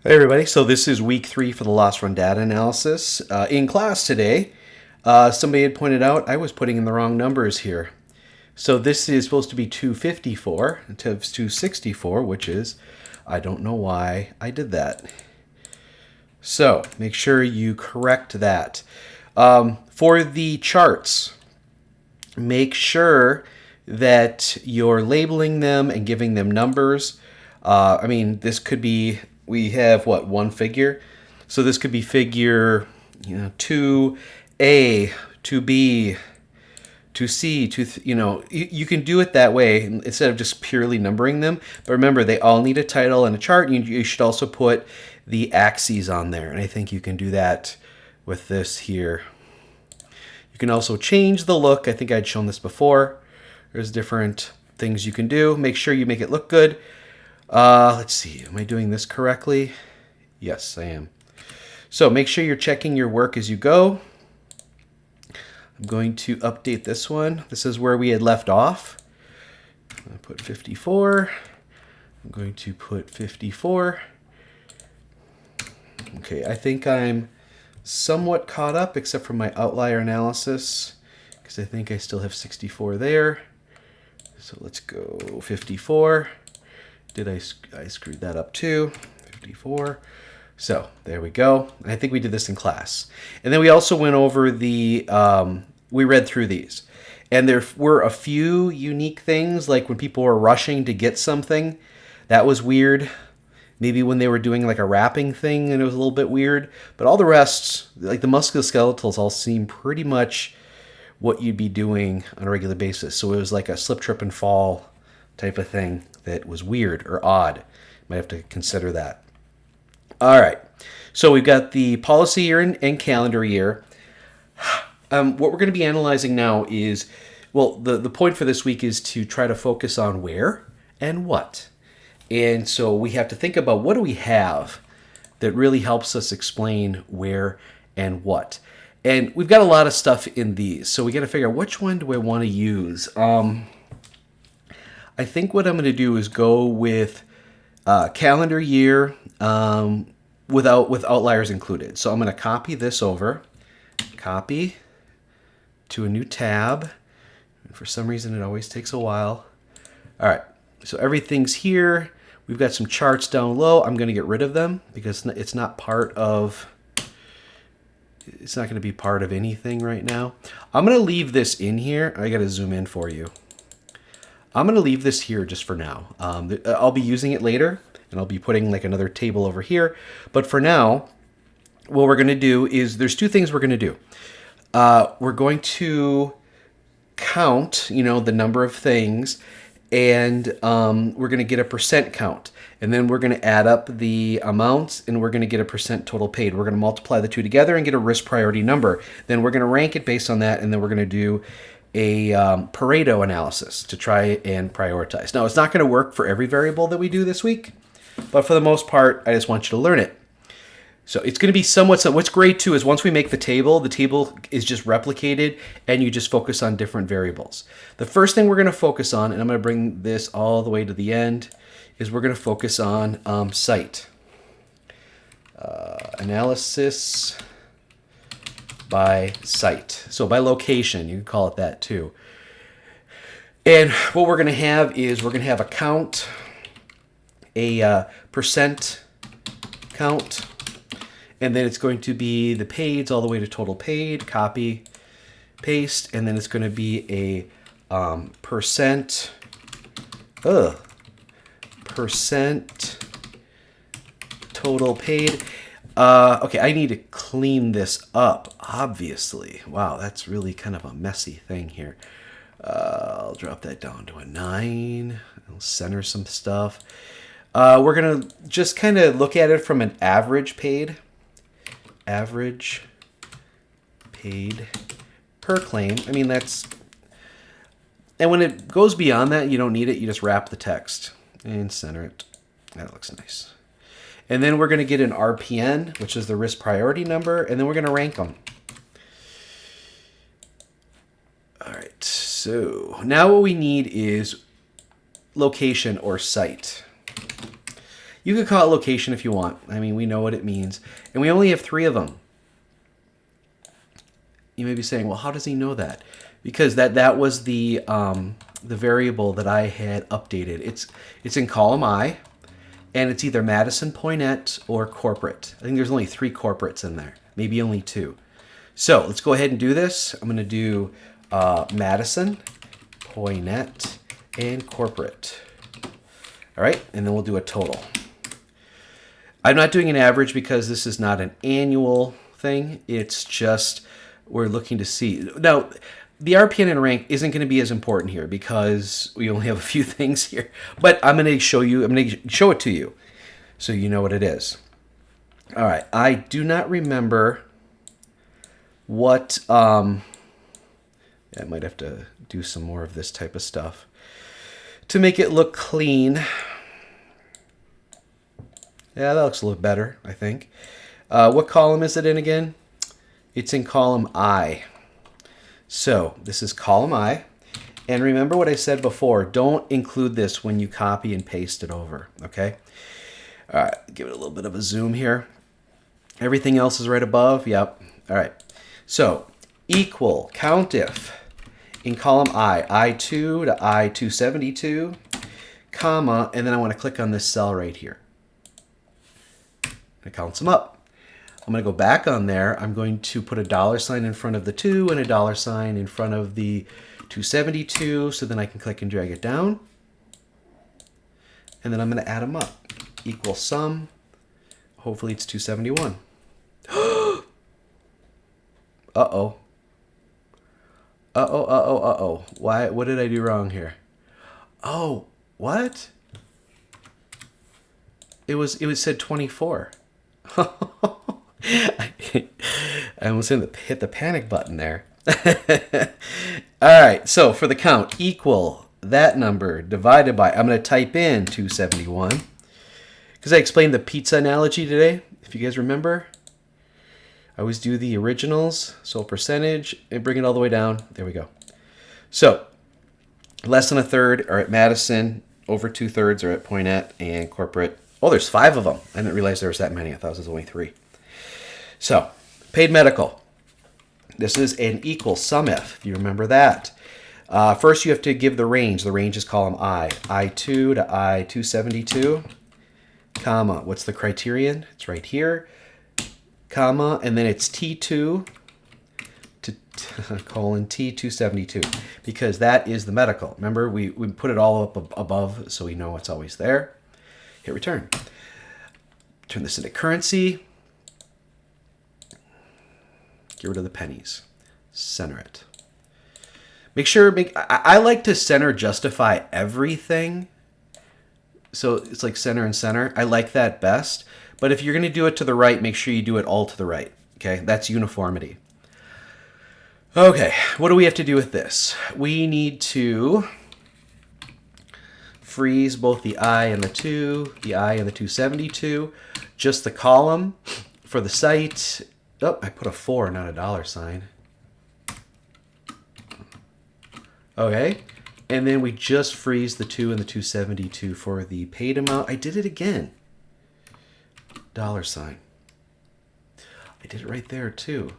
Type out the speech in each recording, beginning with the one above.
Hey everybody, so this is week 3 for the loss run data analysis. In class today, somebody had pointed out I was putting in the wrong numbers here. So this is supposed to be 254 instead of 264, which is, I don't know why I did that. So make sure you correct that. For the charts, make sure that you're labeling them and giving them numbers. This could be, we have what, one figure? So this could be figure 2A, 2B, 2C, you can do it that way instead of just purely numbering them. But remember, they all need a title and a chart. You should also put the axes on there. And I think you can do that with this here. You can also change the look. I think I'd shown this before. There's different things you can do. Make sure you make it look good. Let's see, am I doing this correctly? Yes, I am. So make sure you're checking your work as you go. I'm going to update this one. This is where we had left off. I'm going to put 54. I'm going to put 54. Okay, I think I'm somewhat caught up except for my outlier analysis because I think I still have 64 there. So let's go 54. I screwed that up too. 54. So there we go. I think we did this in class. And then we also went over we read through these. And there were a few unique things, like when people were rushing to get something. That was weird. Maybe when they were doing like a wrapping thing and it was a little bit weird. But all the rest, like the musculoskeletals, all seem pretty much what you'd be doing on a regular basis. So it was like a slip, trip, and fall type of thing that was weird or odd. Might have to consider that. All right. So we've got the policy year and calendar year. What we're going to be analyzing now is, well, the point for this week is to try to focus on where and what. And so we have to think about what do we have that really helps us explain where and what. And we've got a lot of stuff in these, so we got to figure out which one do I want to use. I think what I'm going to do is go with calendar year with outliers included. So I'm going to copy this over, copy to a new tab. And for some reason, it always takes a while. All right, so everything's here. We've got some charts down low. I'm going to get rid of them because it's not part of. It's not going to be part of anything right now. I'm going to leave this in here. I got to zoom in for you. I'm going to leave this here just for now. I'll be using it later, and I'll be putting like another table over here. But for now, what we're going to do is there's two things we're going to do. We're going to count, the number of things, and we're going to get a percent count. And then we're going to add up the amounts, and we're going to get a percent total paid. We're going to multiply the two together and get a risk priority number. Then we're going to rank it based on that, and then we're going to do a Pareto analysis to try and prioritize. Now, it's not going to work for every variable that we do this week, but for the most part, I just want you to learn it. So it's going to be somewhat. What's great too is once we make the table is just replicated and you just focus on different variables. The first thing we're going to focus on, and I'm going to bring this all the way to the end, is we're going to focus on site. Analysis by site. So by location, you can call it that too. And what we're going to have is we're going to have a count, a percent count, and then it's going to be the paids all the way to total paid, copy, paste, and then it's going to be a percent total paid. Okay, I need to clean this up, obviously. Wow, that's really kind of a messy thing here. I'll drop that down to a 9. I'll center some stuff. We're going to just kind of look at it from an average paid per claim. I mean, and when it goes beyond that, you don't need it. You just wrap the text and center it. That looks nice. And then we're going to get an RPN, which is the risk priority number, and then we're going to rank them. All right, so now what we need is location or site. You could call it location if you want. I mean, we know what it means. And we only have 3 of them. You may be saying, well, how does he know that? Because that was the variable that I had updated. It's in column I, and it's either Madison, Poinette, or corporate. I think there's only 3 corporates in there, maybe only 2. So let's go ahead and do this. I'm going to do Madison, Poinette, and corporate. All right, and then we'll do a total. I'm not doing an average because this is not an annual thing. It's just we're looking to see. Now, the RPN and rank isn't going to be as important here because we only have a few things here. But I'm going to show you. I'm going to show it to you so you know what it is. All right. I do not remember what. I might have to do some more of this type of stuff to make it look clean. Yeah, that looks a little better, I think. What column is it in again? It's in column I. So this is column I. And remember what I said before. Don't include this when you copy and paste it over, okay? All right, give it a little bit of a zoom here. Everything else is right above. Yep. All right. So equal countif in column I2 to I272, comma, and then I want to click on this cell right here. It counts them up. I'm going to go back on there. I'm going to put a $sign in front of the 2 and a $sign in front of the 272, so then I can click and drag it down. And then I'm going to add them up. Equal sum. Hopefully it's 271. Uh-oh. Uh-oh, uh-oh, uh-oh. Why? What did I do wrong here? Oh, what? It said 24. I almost hit the panic button there. All right, so for the count, equal that number divided by, I'm going to type in 271 because I explained the pizza analogy today, if you guys remember. I always do the originals, so percentage, and bring it all the way down. There we go. So less than a third are at Madison, over 2/3 are at Poinette, and corporate. Oh, there's 5 of them. I didn't realize there was that many. I thought it was only 3. So, paid medical. This is an equal sum if you remember that. First, you have to give the range. The range is column I. I2 to I272, comma. What's the criterion? It's right here, comma, and then it's T2 to colon T272 because that is the medical. Remember, we put it all up above so we know it's always there. Hit return. Turn this into currency. Get rid of the pennies. Center it. Make sure, I like to center justify everything. So it's like center and center. I like that best. But if you're going to do it to the right, make sure you do it all to the right. Okay, that's uniformity. Okay, what do we have to do with this? We need to freeze both the I and the 2, the I and the 272, just the column for the site. Oh, I put a 4, not a $sign. Okay, and then we just freeze the 2 and the 272 for the paid amount. I did it again. $sign. I did it right there too.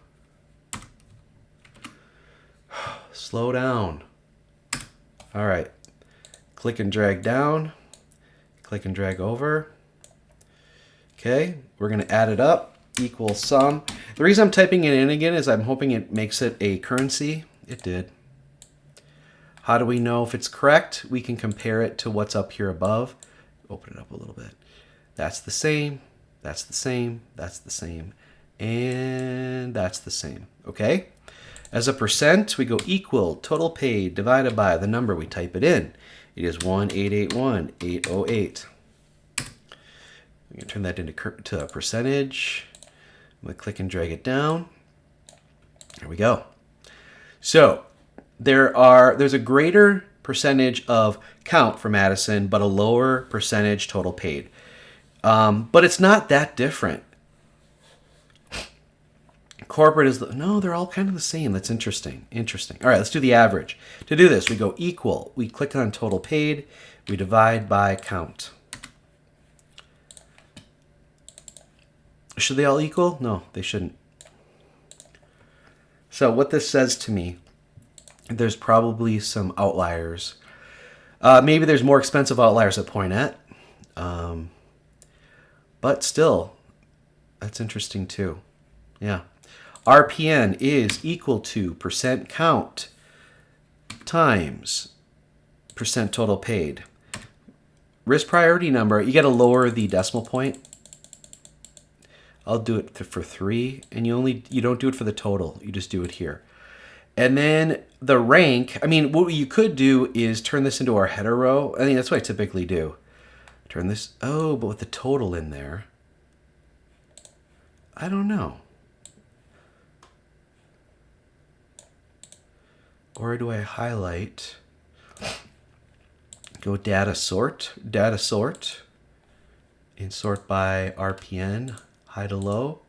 Slow down. All right. Click and drag down. Click and drag over. Okay, we're going to add it up. Equal sum. The reason I'm typing it in again is I'm hoping it makes it a currency. It did. How do we know if it's correct? We can compare it to what's up here above. Open it up a little bit. That's the same. That's the same. That's the same. And that's the same. Okay? As a percent, we go equal total paid divided by the number we type it in. It is 1881808. I'm going to turn that into a percentage. I'm going to click and drag it down. There we go. So there's a greater percentage of count for Madison, but a lower percentage total paid. But it's not that different. Corporate is, no, they're all kind of the same. That's interesting. Interesting. All right, let's do the average. To do this, we go equal. We click on total paid. We divide by count. Should they all equal? No, they shouldn't. So what this says to me, there's probably some outliers. Maybe there's more expensive outliers at Pointet. But still, that's interesting too. Yeah. RPN is equal to percent count times percent total paid. Risk priority number, you got to lower the decimal point. I'll do it for 3, and you don't do it for the total. You just do it here. And then the rank, I mean, what you could do is turn this into our header row. I think that's what I typically do. Turn this, but with the total in there. I don't know. Or do I highlight, go data sort, and sort by RPN, high to low,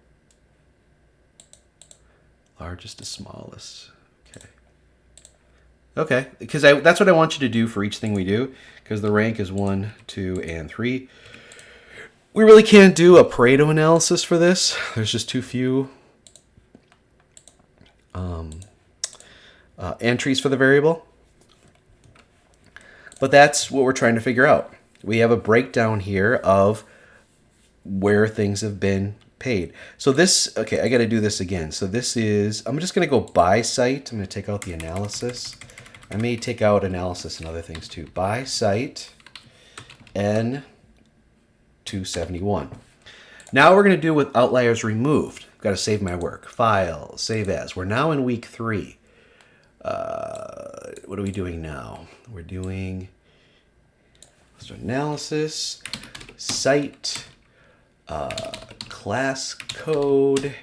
largest to smallest. Okay, because that's what I want you to do for each thing we do, because the rank is 1, 2, and 3. We really can't do a Pareto analysis for this. There's just too few entries for the variable. But that's what we're trying to figure out. We have a breakdown here of where things have been paid. So this, okay, I got to do this again. So this is, I'm just going to go by site. I'm going to take out the analysis. I may take out analysis and other things too. By site N271. Now we're going to do with outliers removed. I've got to save my work. File, save as. We're now in week 3. What are we doing now? We're doing analysis, site, class code,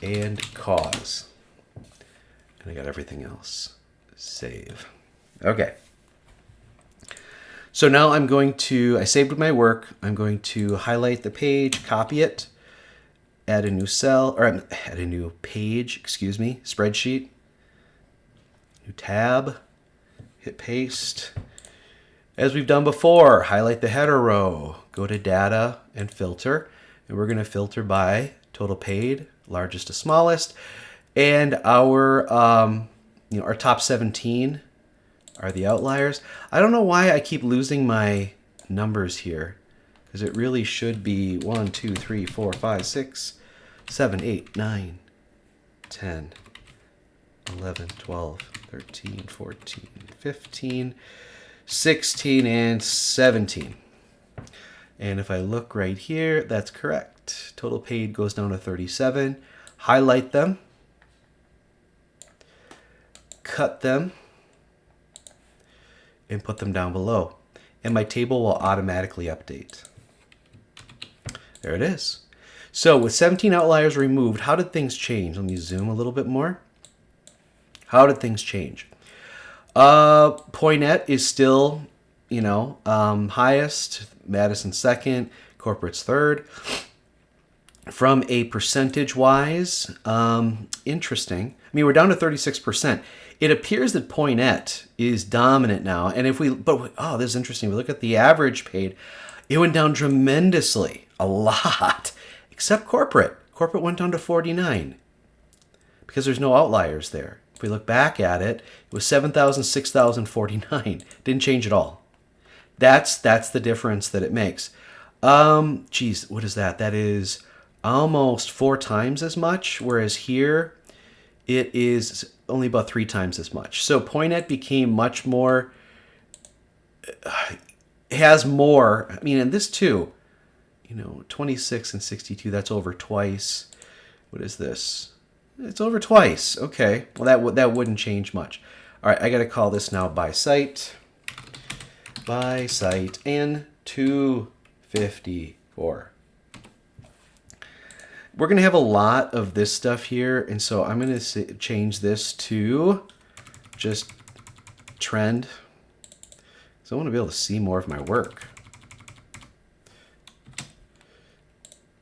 and cause. And I got everything else. Save. Okay. So now I'm going to, I saved my work. I'm going to highlight the page, copy it, add a new cell, or add a new page, spreadsheet. New tab, hit paste. As we've done before, highlight the header row, go to data and filter, and we're going to filter by total paid, largest to smallest, and our our top 17 are the outliers. I don't know why I keep losing my numbers here, because it really should be 1, 2, 3, 4, 5, 6, 7, 8, 9, 10, 11, 12, 13, 14, 15, 16, and 17. And if I look right here, that's correct. Total paid goes down to 37. Highlight them. Cut them. And put them down below. And my table will automatically update. There it is. So with 17 outliers removed, how did things change? Let me zoom a little bit more. How did things change? Pointet is still, highest, Madison second, corporate's third. From a percentage-wise, interesting. I mean, we're down to 36%. It appears that Pointet is dominant now. And this is interesting. We look at the average paid, it went down tremendously, a lot, except corporate. Corporate went down to 49 because there's no outliers there. If we look back at it, it was 7,000, 6,049. Didn't change at all. That's the difference that it makes. What is that? That is almost 4 times as much, whereas here it is only about 3 times as much. So Pointet became much more, has more, I mean, and this too, 26 and 62, that's over twice. What is this? It's over twice. Okay. Well, that wouldn't change much. All right. I got to call this now by site. By site N254. We're going to have a lot of this stuff here. And so I'm going to change this to just trend. So I want to be able to see more of my work.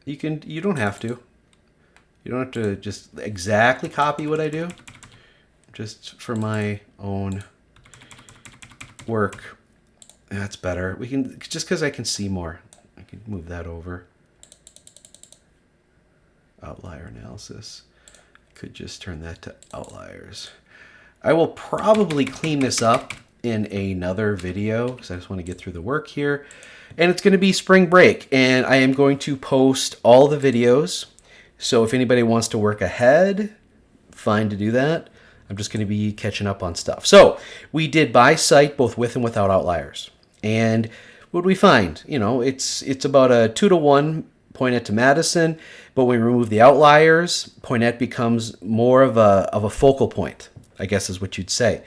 You don't have to. You don't have to just exactly copy what I do. Just for my own work. That's better. We can, just because I can see more. I can move that over. outlier analysis. Could just turn that to outliers. I will probably clean this up in another video because I just want to get through the work here. And it's going to be spring break, and I am going to post all the videos. So if anybody wants to work ahead, fine to do that. I'm just going to be catching up on stuff. So we did by site, both with and without outliers. And what did we find? You know, it's about a 2-to-1 Poinet to Madison, but when we remove the outliers, Poinet becomes more of a focal point, I guess is what you'd say.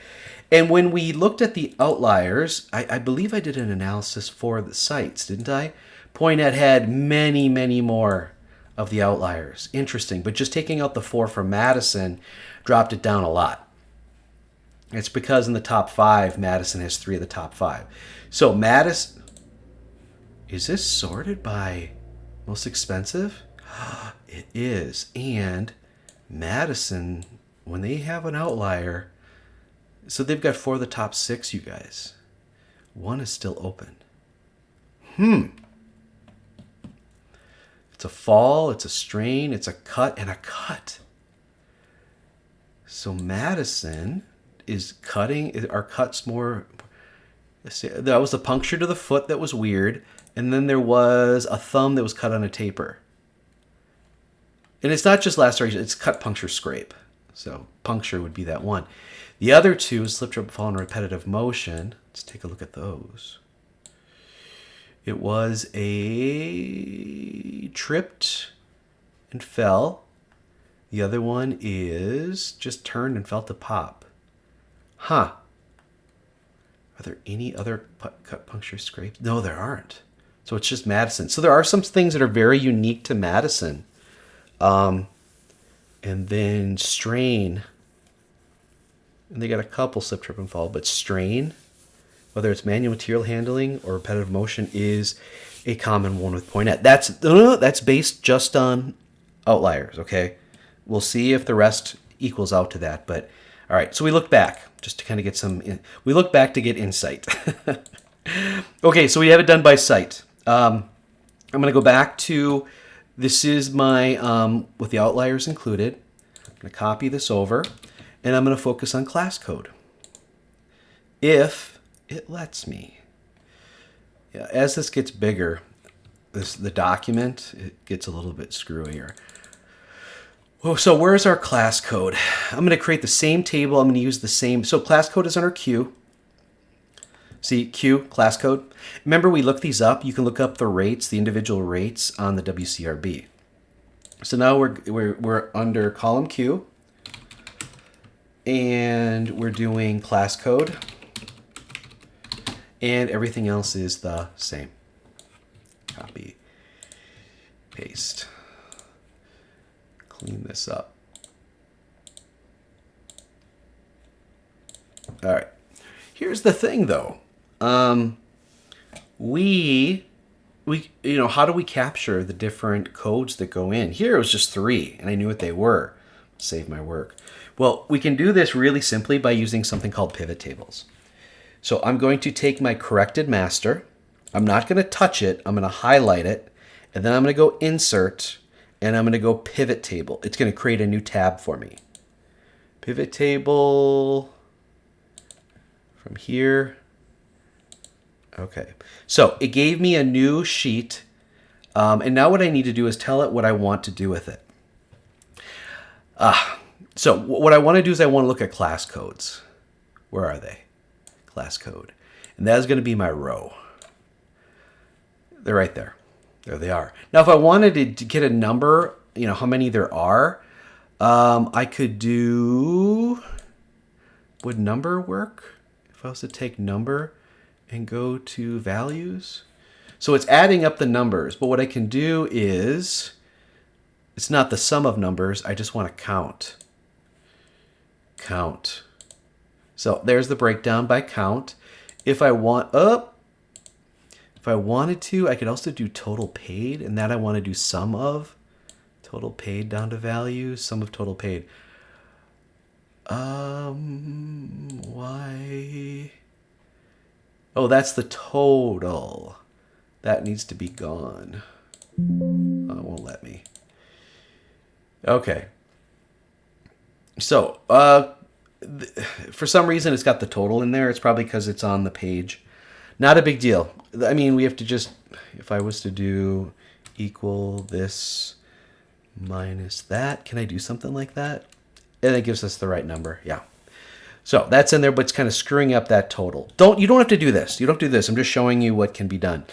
And when we looked at the outliers, I believe I did an analysis for the sites, didn't I? Poinet had many, many more of the outliers. Interesting. But just taking out the 4 from Madison dropped it down a lot. It's because in the top 5, Madison has 3 of the top 5. So Madison, is this sorted by most expensive? It is. And Madison, when they have an outlier, so they've got 4 of the top 6, you guys. 1 is still open. It's a fall, it's a strain, it's a cut, and a cut. So Madison is cutting, are cuts more, that was a puncture to the foot that was weird, and then there was a thumb that was cut on a taper. And it's not just laceration, it's cut, puncture, scrape. So puncture would be that one. The other 2 is slip, trip, fall, and repetitive motion. Let's take a look at those. It was a tripped and fell. The other one is just turned and felt a pop. Huh. Are there any other cut, puncture, scrapes? No, there aren't. So it's just Madison. So there are some things that are very unique to Madison. And then strain. And they got a couple slip, trip, and fall. But strain, whether it's manual material handling or repetitive motion, is a common one with Poinet. That's based just on outliers, okay? We'll see if the rest equals out to that. But all right, so we look back just to kind of get we look back to get insight. Okay, so we have it done by site. I'm going to go back to, this is my, with the outliers included. I'm going to copy this over, and I'm going to focus on class code. If it lets me. Yeah, as this gets bigger, the document, it gets a little bit screwier. Oh, so where's our class code? I'm going to create the same table. I'm going to use the same. So class code is under Q. See, Q, class code. Remember, we looked these up. You can look up the rates, the individual rates on the WCRB. So now we're under column Q, and we're doing class code, and everything else is the same. Copy, paste. Clean this up. All right. Here's the thing, though. We how do we capture the different codes that go in? Here it was just 3, and I knew what they were. Save my work. Well, we can do this really simply by using something called pivot tables. So I'm going to take my corrected master. I'm not going to touch it. I'm going to highlight it, and then I'm going to go insert, and I'm going to go pivot table. It's going to create a new tab for me. Pivot table from here. Okay, so it gave me a new sheet, and now what I need to do is tell it what I want to do with it. So what I want to do is I want to look at class codes. Where are they? Class code. And that is going to be my row. They're right there. There they are. Now, if I wanted to get a number, how many there are, I could do, would number work? If I was to take number and go to values. So it's adding up the numbers, but what I can do is, it's not the sum of numbers, I just want to count. Count. So there's the breakdown by count. If I wanted to, I could also do total paid, and that I want to do sum of total paid down to values, sum of total paid. Why? Oh, that's the total. That needs to be gone. Oh, it won't let me. Okay. So, for some reason, it's got the total in there. It's probably because it's on the page. Not a big deal. I mean, we have to just, if I was to do equal this minus that, can I do something like that? And it gives us the right number. Yeah. So that's in there, but it's kind of screwing up that total. You don't have to do this. You don't have to do this. I'm just showing you what can be done.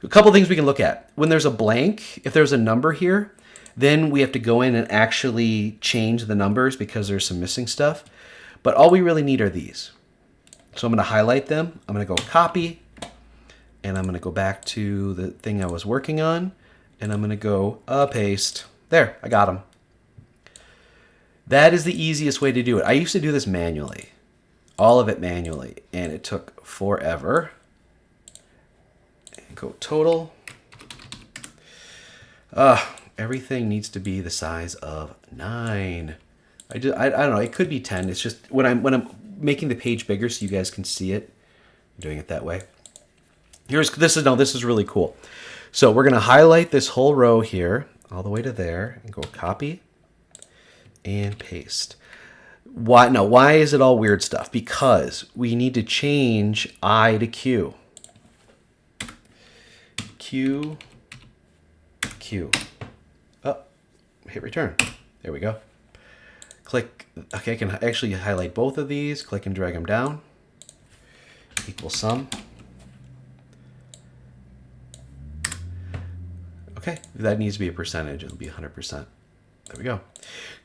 A couple things we can look at. When there's a blank, if there's a number here, then we have to go in and actually change the numbers because there's some missing stuff. But all we really need are these. So I'm going to highlight them. I'm going to go copy, and I'm going to go back to the thing I was working on, and I'm going to go paste. There, I got them. That is the easiest way to do it. I used to do this manually, all of it manually, and it took forever. Go total. Everything needs to be the size of 9. I don't know. It could be 10. It's just when I'm making the page bigger so you guys can see it, I'm doing it that way. This is really cool. So we're gonna highlight this whole row here all the way to there and go copy and paste. Why is it all weird stuff? Because we need to change I to Q. Q. Oh, hit return. There we go. Click. Okay, I can actually highlight both of these. Click and drag them down. Equal sum. Okay, that needs to be a percentage. It'll be 100%. There we go.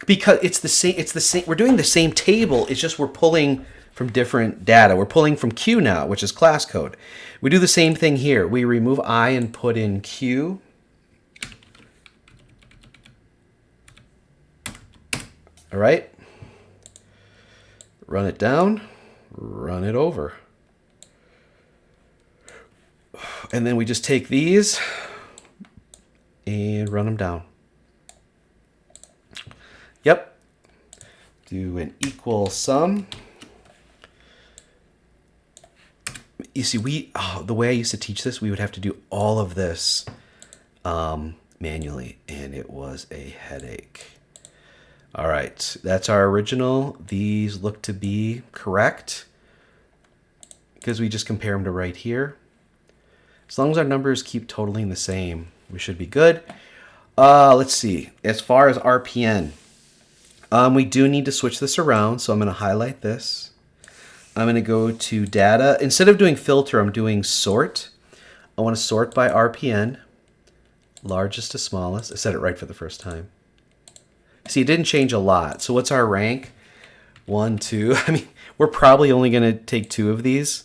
Because it's the same. We're doing the same table. It's just we're pulling from different data. We're pulling from Q now, which is class code. We do the same thing here. We remove I and put in Q. All right. Run it down. Run it over. And then we just take these and run them down. Yep. Do an equal sum. You see, the way I used to teach this, we would have to do all of this manually, and it was a headache. All right, that's our original. These look to be correct because we just compare them to right here. As long as our numbers keep totaling the same, we should be good. Let's see. As far as RPN, we do need to switch this around, so I'm going to highlight this. I'm going to go to data. Instead of doing filter, I'm doing sort. I want to sort by RPN, largest to smallest. I said it right for the first time. See, it didn't change a lot. So what's our rank? 1, 2. I mean, we're probably only going to take 2 of these.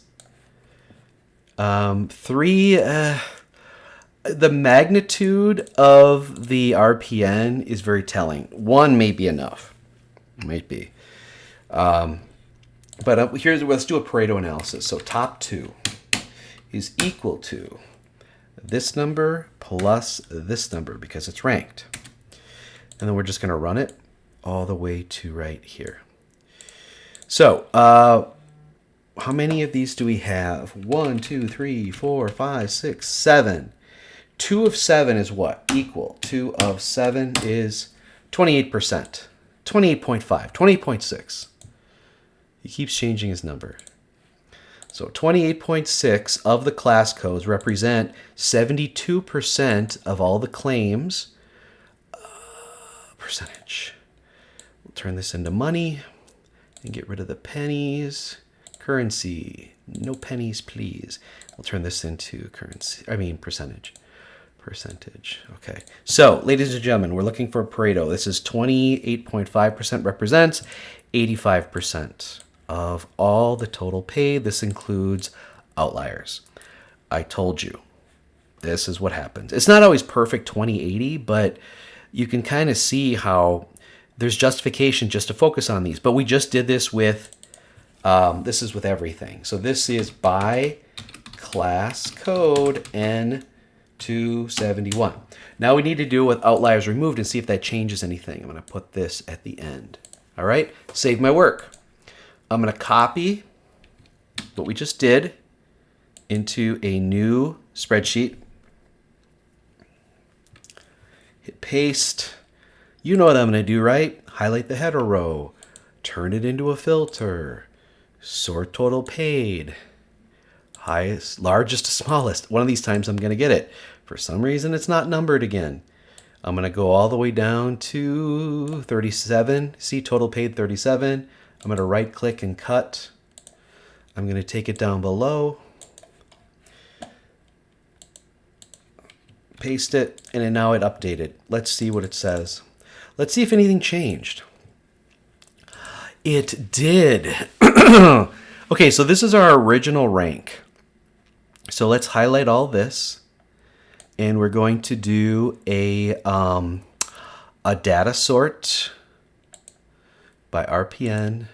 3. The magnitude of the RPN is very telling. 1 may be enough. Might be. But let's do a Pareto analysis. So top 2 is equal to this number plus this number because it's ranked. And then we're just going to run it all the way to right here. So how many of these do we have? 1, 2, 3, 4, 5, 6, 7. 2 of 7 is what? Equal. 2 of 7 is 28%. 28.5. 28.6. He keeps changing his number. So 28.6 of the class codes represent 72% of all the claims. Percentage. We'll turn this into money and get rid of the pennies. Currency. No pennies, please. We'll turn this into percentage. Percentage. Okay. So, ladies and gentlemen, we're looking for a Pareto. This is 28.5% represents 85% of all the total paid. This includes outliers. I told you. This is what happens. It's not always perfect 20/80, but you can kind of see how there's justification just to focus on these. But we just did this with, this is with everything. So this is by class code N271. Now we need to do it with outliers removed and see if that changes anything. I'm going to put this at the end. All right, save my work. I'm going to copy what we just did into a new spreadsheet. Hit paste. You know what I'm going to do, right? Highlight the header row, turn it into a filter, sort total paid, highest, largest to smallest. One of these times I'm going to get it. For some reason, it's not numbered again. I'm going to go all the way down to 37. See, total paid 37. I'm going to right click and cut. I'm going to take it down below, paste it, and then now it updated. Let's see what it says. Let's see if anything changed. It did. Okay, so this is our original rank. So let's highlight all this, and we're going to do a data sort by RPN,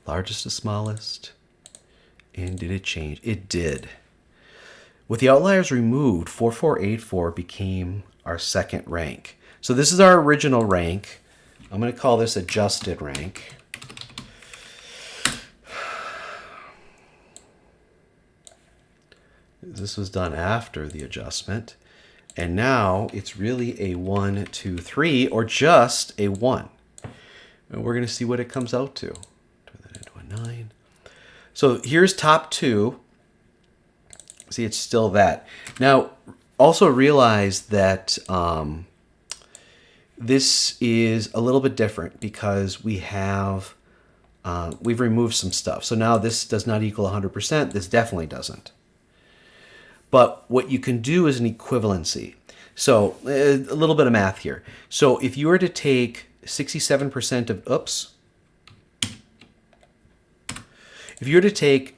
largest to smallest. And did it change? It did. With the outliers removed, 4484 became our second rank. So this is our original rank. I'm going to call this adjusted rank. This was done after the adjustment. And now it's really a 1, 2, 3, or just a 1. And we're going to see what it comes out to. Turn that into a 9. So here's top 2. See, it's still that. Now, also realize that this is a little bit different because we've removed some stuff. So now this does not equal 100%. This definitely doesn't. But what you can do is an equivalency. So a little bit of math here. So if you were to take 67% of, if you were to take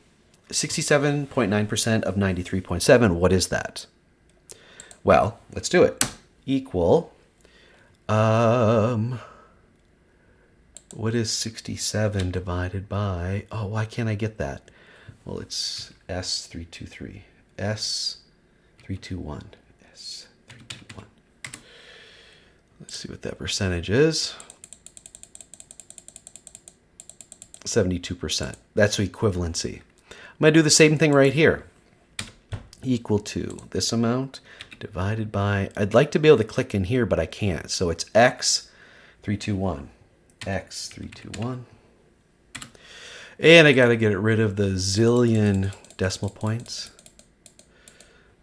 67.9% of 93.7, what is that? Well, let's do it. Equal, what is 67 divided by, oh, why can't I get that? Well, it's S323, S321, S321. Let's see what that percentage is. 72%. That's equivalency. I'm going to do the same thing right here. Equal to this amount divided by, I'd like to be able to click in here, but I can't. So it's X321. X321. And I got to get rid of the zillion decimal points.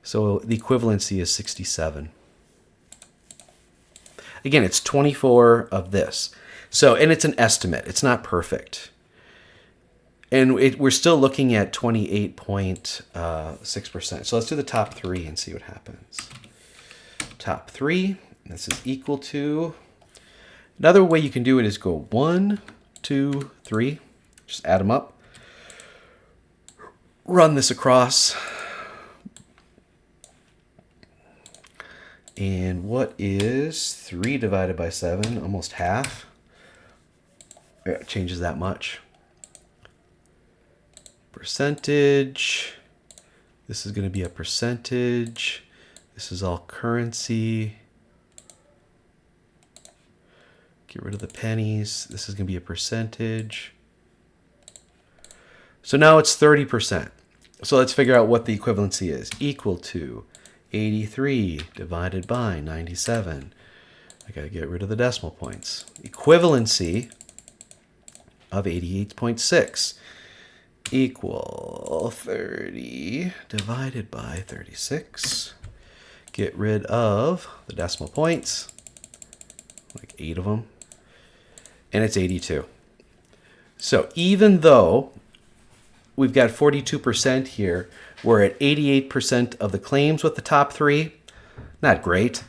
So the equivalency is 67. Again, it's 24 of this. So, and it's an estimate. It's not perfect. And we're still looking at 28.6%. So let's do the top 3 and see what happens. Top 3, this is equal to, another way you can do it is go 1, 2, 3. Just add them up. Run this across. And what is 3 divided by 7? Almost half. It changes that much. Percentage. This is going to be a percentage. This is all currency. Get rid of the pennies. This is going to be a percentage. So now it's 30%. So let's figure out what the equivalency is. Equal to 83 divided by 97. I got to get rid of the decimal points. Equivalency of 88.6 equal 30 divided by 36. Get rid of the decimal points, like 8 of them, and it's 82. So even though we've got 42% here, we're at 88% of the claims with the top 3, not great,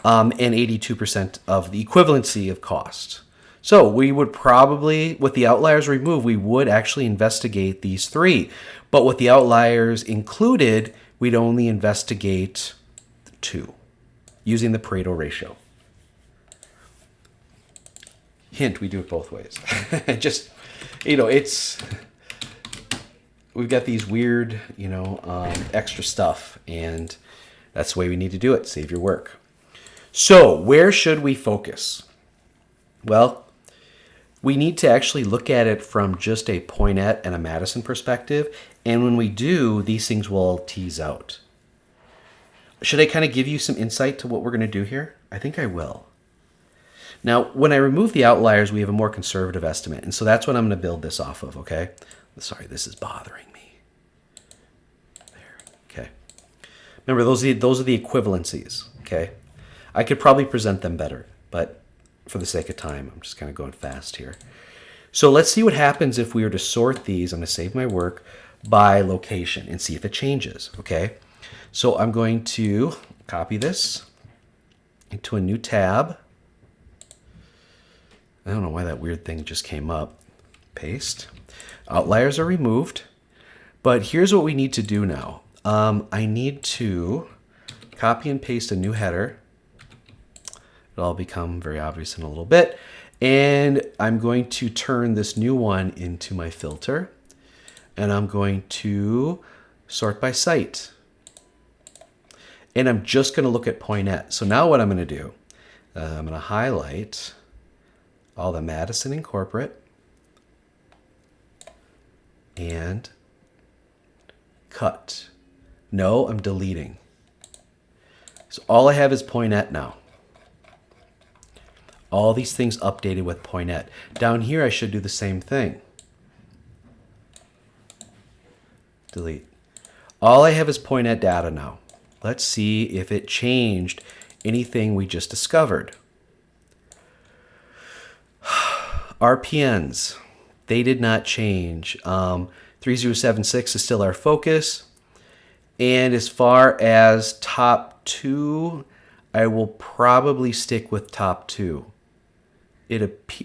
and 82% of the equivalency of cost. So we would probably, with the outliers removed, we would actually investigate these 3. But with the outliers included, we'd only investigate 2 using the Pareto ratio. Hint, we do it both ways. Just, it's, we've got these weird, extra stuff, and that's the way we need to do it. Save your work. So where should we focus? Well, we need to actually look at it from just a Poinet and a Madison perspective. And when we do, these things will tease out. Should I kind of give you some insight to what we're going to do here? I think I will. Now, when I remove the outliers, we have a more conservative estimate. And so that's what I'm going to build this off of, okay? Sorry, this is bothering me. There, okay. Remember, those are the equivalencies, okay? I could probably present them better, but for the sake of time, I'm just kind of going fast here. So let's see what happens if we were to sort these. I'm going to save my work by location and see if it changes, okay? So I'm going to copy this into a new tab. I don't know why that weird thing just came up. Paste. Outliers are removed. But here's what we need to do now. I need to copy and paste a new header. It'll all become very obvious in a little bit. And I'm going to turn this new one into my filter. And I'm going to sort by site. And I'm just going to look at Poinette. So now what I'm going to do, I'm going to highlight all the Madison and corporate and cut. No, I'm deleting. So all I have is Poinette now. All these things updated with Poinette. Down here, I should do the same thing. Delete. All I have is Poinette data now. Let's see if it changed anything we just discovered. RPNs, they did not change. 3076 is still our focus. And as far as top 2, I will probably stick with top 2.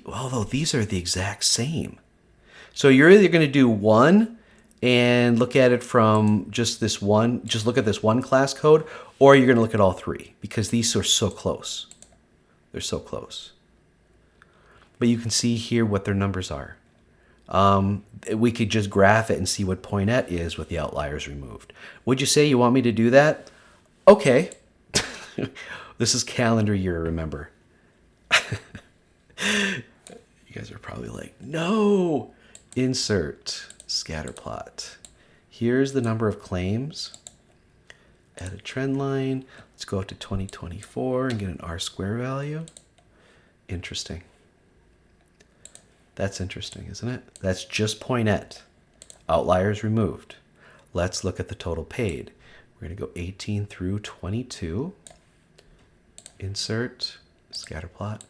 Although these are the exact same. So you're either going to do 1 and look at it from just look at this one class code, or you're going to look at all 3 because these are so close. They're so close. But you can see here what their numbers are. We could just graph it and see what Poinette is with the outliers removed. Would you say you want me to do that? Okay. This is calendar year, remember. You guys are probably like, no. Insert, scatter plot. Here's the number of claims. Add a trend line. Let's go up to 2024 and get an R-square value. Interesting. That's interesting, isn't it? That's just Poinette. Outliers removed. Let's look at the total paid. We're going to go 18 through 22. Insert, scatter plot.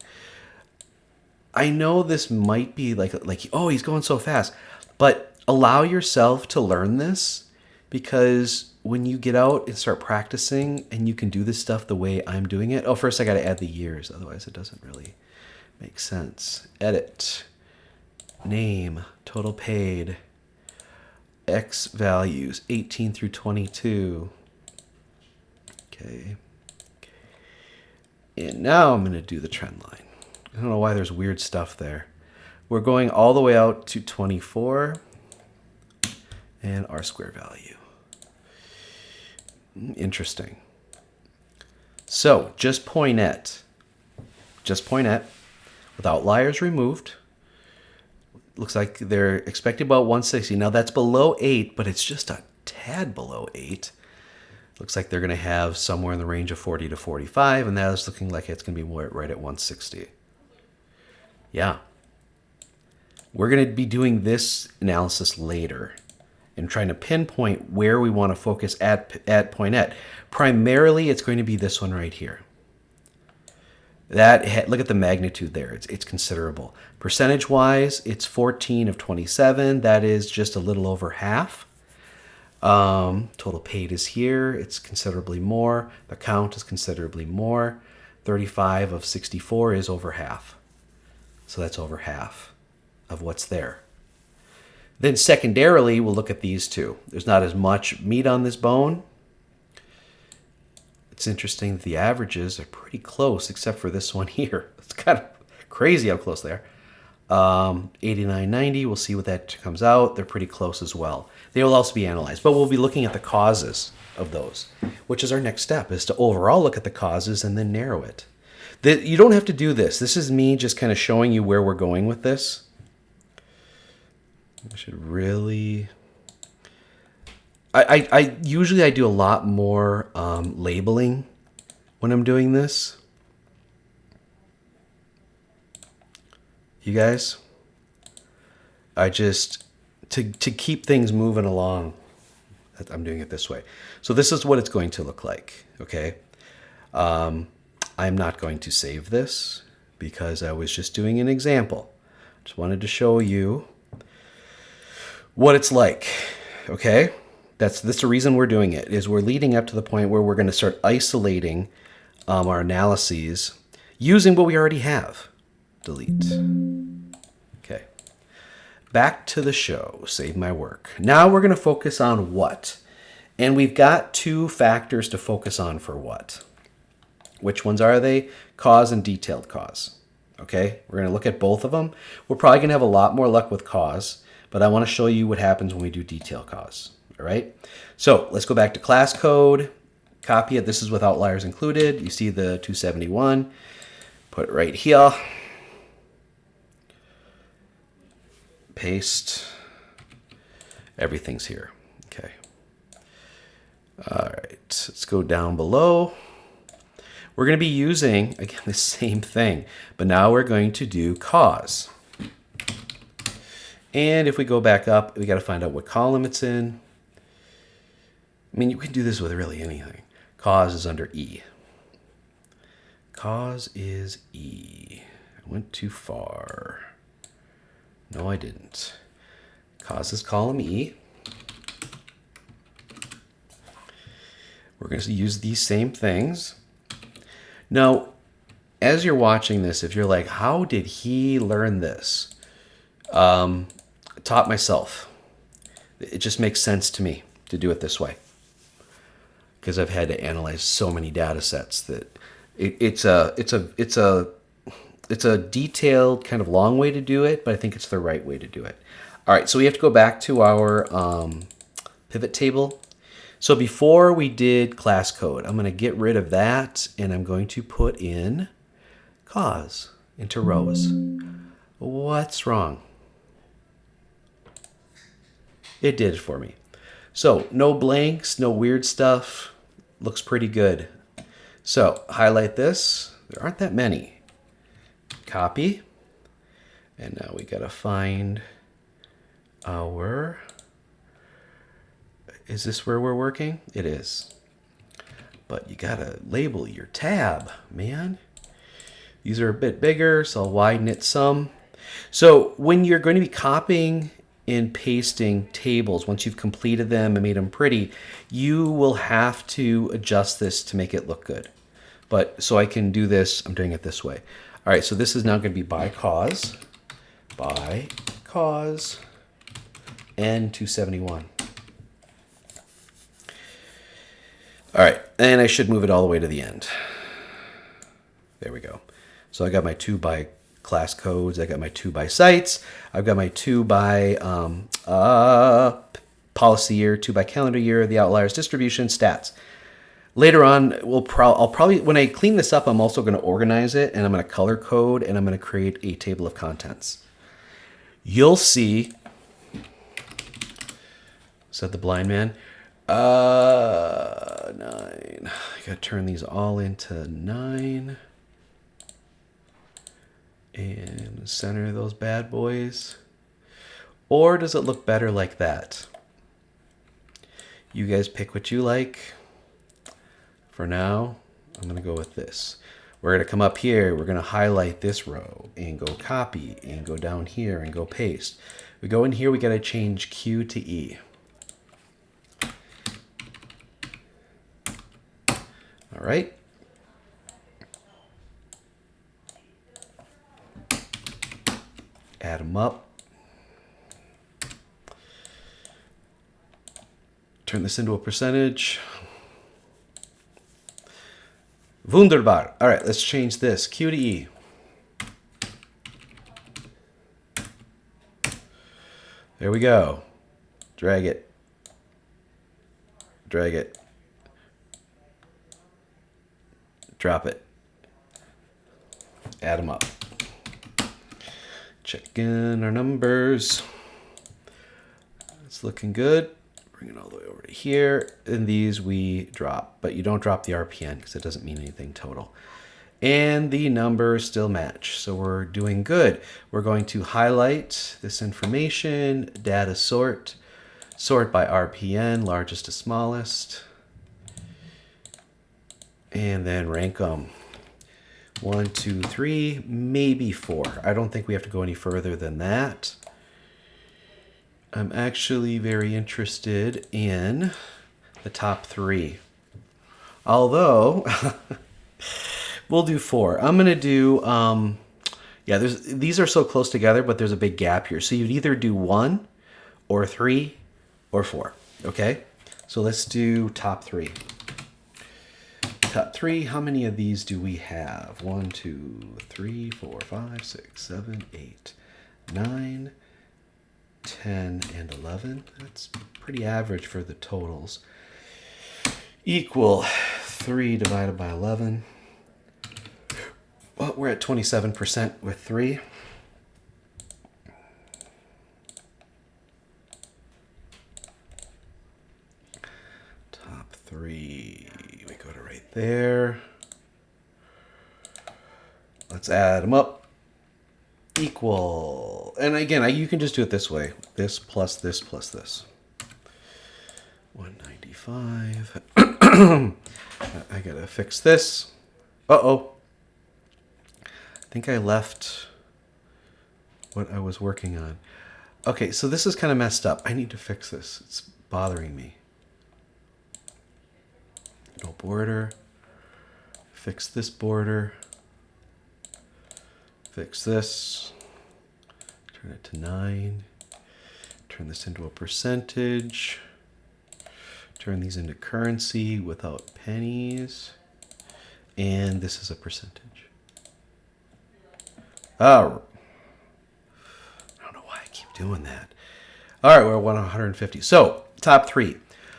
I know this might be like, oh, he's going so fast. But allow yourself to learn this, because when you get out and start practicing and you can do this stuff the way I'm doing it. Oh, first I got to add the years. Otherwise it doesn't really make sense. Edit. Name. Total paid. X values. 18 through 22. Okay. And now I'm going to do the trend line. I don't know why there's weird stuff there. We're going all the way out to 24 and R-square value. Interesting. So just Poinette with outliers removed. Looks like they're expected about 160. Now that's below 8, but it's just a tad below 8. Looks like they're going to have somewhere in the range of 40 to 45, and that is looking like it's going to be right at 160. Yeah. We're going to be doing this analysis later and trying to pinpoint where we want to focus at Poinette. Primarily, it's going to be this one right here. Look at the magnitude there. It's considerable. Percentage-wise, it's 14 of 27. That is just a little over half. Total paid is here. It's considerably more. The count is considerably more. 35 of 64 is over half. So that's over half of what's there. Then secondarily, we'll look at these two. There's not as much meat on this bone. It's interesting that the averages are pretty close, except for this one here. It's kind of crazy how close they are. 89.90, we'll see what that comes out. They're pretty close as well. They will also be analyzed, but we'll be looking at the causes of those, which is our next step, is to overall look at the causes and then narrow it. You don't have to do this. This is me just kind of showing you where we're going with this. I should really... I usually do a lot more labeling when I'm doing this. you guys, I just, to keep things moving along, I'm doing it this way. So this is what it's going to look like, okay? I'm not going to save this because I was just doing an example. Just wanted to show you what it's like, okay? That's the reason we're doing it, is we're leading up to the point where we're going to start isolating our analyses using what we already have. Delete. Okay. Back to the show. Save my work. Now we're going to focus on what? And we've got two factors to focus on for what. Which ones are they? Cause and detailed cause. Okay? We're going to look at both of them. We're probably going to have a lot more luck with cause, but I want to show you what happens when we do detail cause. All right? So let's go back to class code. Copy it. This is with outliers included. You see the 271. Put it right here. Paste. Everything's here. Okay. All right. Let's go down below. We're going to be using, again, the same thing, but now we're going to do cause. And if we go back up, we got to find out what column it's in. I mean, you can do this with really anything. Cause is under E. Cause is E. I went too far. No, I didn't. Cause is column E. We're going to use these same things. Now, as you're watching this, if you're like, how did he learn this? Taught myself. It just makes sense to me to do it this way, because I've had to analyze so many data sets that it's a detailed kind of long way to do it, but I think it's the right way to do it. All right, so we have to go back to our pivot table. So before we did class code, I'm going to get rid of that, and I'm going to put in cause into rows. What's wrong? It did it for me. So no blanks, no weird stuff. Looks pretty good. So highlight this. There aren't that many. Copy. And now we got to find our... Is this where we're working? It is. But you gotta label your tab, man. These are a bit bigger, so I'll widen it some. So when you're going to be copying and pasting tables, once you've completed them and made them pretty, you will have to adjust this to make it look good. But so I can do this, I'm doing it this way. All right, so this is now going to be by cause, N271. All right, and I should move it all the way to the end. There we go. So I got my 2 by class codes. I got my 2 by sites. I've got my 2 by policy year, 2 by calendar year, the outliers distribution, stats. Later on, I'll probably, when I clean this up, I'm also going to organize it, and I'm going to color code, and I'm going to create a table of contents. You'll see, said the blind man, 9. I gotta turn these all into 9. And center those bad boys. Or does it look better like that? You guys pick what you like. For now, I'm gonna go with this. We're gonna come up here, we're gonna highlight this row and go copy and go down here and go paste. We go in here, we gotta change Q to E. All right. Add them up. Turn this into a percentage. Wunderbar. All right, let's change this. Q to E. There we go. Drag it. Drag it. Drop it. Add them up. Check in our numbers. It's looking good. Bring it all the way over to here. And these we drop, but you don't drop the RPN because it doesn't mean anything total. And the numbers still match, so we're doing good. We're going to highlight this information, data sort, sort by RPN, largest to smallest, and then rank them. 1, 2, 3, maybe 4. I don't think we have to go any further than that. I'm actually very interested in the top 3. Although, we'll do 4. I'm going to do, yeah, these are so close together, but there's a big gap here. So you'd either do 1 or 3 or 4, okay? So let's do top 3. Top 3, how many of these do we have? 1, 2, 3, 4, 5, 6, 7, 8, 9, 10, and 11. That's pretty average for the totals. Equal 3 divided by 11. Well, we're at 27% with 3. Top 3, we go to right there. Let's add them up. Equal. And again, you can just do it this way. This plus this plus this. 195. I gotta fix this. Uh-oh. I think I left what I was working on. Okay, so this is kind of messed up. I need to fix this. It's bothering me. No border. Fix this border. Fix this. Turn it to 9. Turn this into a percentage. Turn these into currency without pennies. And this is a percentage. Oh, I don't know why I keep doing that. All right, we're at 150. So, top 3.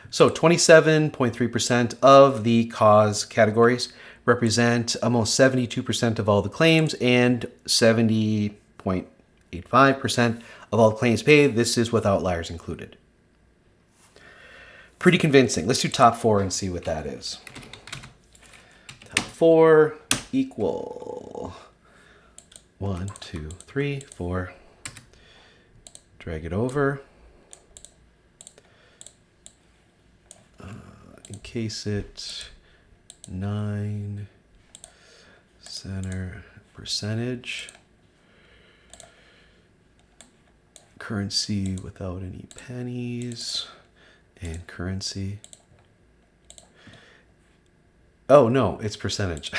So, 27.3% of the cause categories represent almost 72% of all the claims and 70.85% of all the claims paid. This is with outliers included. Pretty convincing. Let's do top 4 and see what that is. Top 4 equal 1, 2, 3, 4. Drag it over. Encase it. 9. Center percentage. Currency without any pennies. And currency. Oh, no, it's percentage.